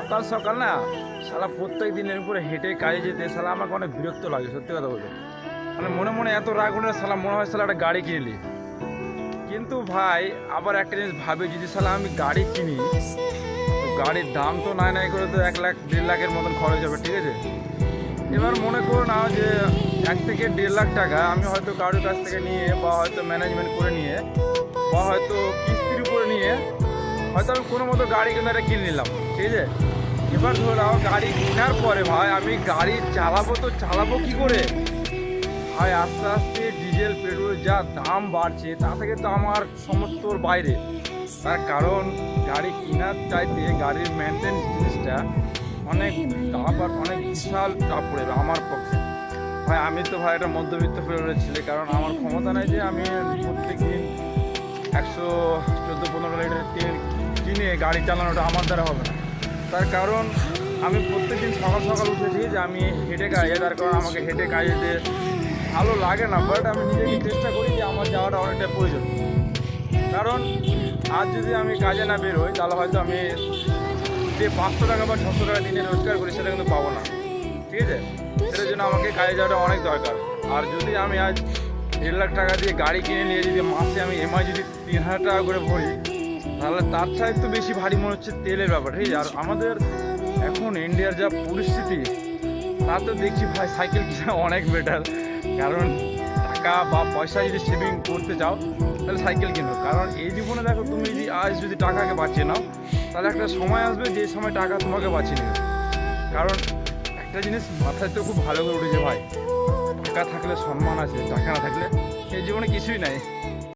সকাল সকাল না শালা প্রত্যেক দিনের উপরে হেঁটে কাজে যেতে শালা আমাকে অনেক বিরক্ত লাগে, সত্যি কথা বলতে। মানে মনে মনে এত রাগ উঠে শালা মনে হয় শালা একটা গাড়ি কিনলি। কিন্তু ভাই আবার একটা জিনিস ভাবি, যদি শালা আমি গাড়ি কিনি তো গাড়ির দাম তো নাই করে তো 1 লাখ 1.5 লাখের মতন খরচ হবে, ঠিক আছে। এবার মনে করো না যে 1 থেকে 1.5 লাখ টাকা আমি হয়তো কারোর কাছ থেকে নিয়ে বা হয়তো ম্যানেজমেন্ট করে নিয়ে বা হয়তো কিস্তির উপরে নিয়ে হয়তো আমি কোনো মতো গাড়ি কিন্তু একটা কিনে নিলাম, ঠিক আছে। এবার ধরো গাড়ি কেনার পরে ভাই আমি গাড়ি চালাবো কি করে ভাই? আস্তে আস্তে ডিজেল পেট্রোল যা দাম বাড়ছে তা থেকে তো আমার সমস্তর বাইরে। তার কারণ গাড়ি কেনার চাইতে গাড়ির মেনটেন্স জিনিসটা অনেক টাফ আর অনেক বিশাল টাফ পড়ে যাবে আমার পক্ষে। ভাই আমি তো ভাই একটা মধ্যবিত্ত পরিবারের ছেলে, কারণ আমার ক্ষমতা নেই যে আমি প্রত্যেক দিন 114-15 লিটার তেল কিনে গাড়ি চালানোটা আমার দ্বারা হবে না। তার কারণ আমি প্রত্যেকদিন সকাল সকাল উঠেছি যে আমি হেঁটে কাজে, তার কারণ আমাকে হেঁটে কাজে যেতে ভালো লাগে না, বাট আমি নিজেকে চেষ্টা করি যে আমার যাওয়াটা অনেকটা প্রয়োজন। কারণ আজ যদি আমি কাজে না বেরোই তাহলে হয়তো আমি যে 500 টাকা বা 600 টাকা দিনে রোজগার করি সেটা কিন্তু পাবো না, ঠিক আছে। সেটার জন্য আমাকে কাজে যাওয়াটা অনেক দরকার। আর যদি আমি আজ 1.5 লাখ টাকা দিয়ে গাড়ি কিনে নিয়ে যদি মাসে আমি এমআই যদি 3,000 টাকা করে ভরি, তাহলে তার চাইতে তো বেশি ভারী মনে হচ্ছে তেলের ব্যাপার, ঠিক আছে। আর আমাদের এখন ইন্ডিয়ার যা পরিস্থিতি তাতে দেখছি ভাই সাইকেল কিনা অনেক বেটার। কারণ টাকা বা পয়সা যদি সেভিং করতে চাও তাহলে সাইকেল কিনো। কারণ এই জীবনে দেখো তুমি যদি আজ যদি টাকাকে বাঁচিয়ে নাও তাহলে একটা সময় আসবে যে সময় টাকা তোমাকে বাঁচিয়ে নেবে। কারণ একটা জিনিস মাথায় তো খুব ভালো করে উঠেছে ভাই, টাকা থাকলে সম্মান আছে, টাকা না থাকলে এই জীবনে কিছুই নাই।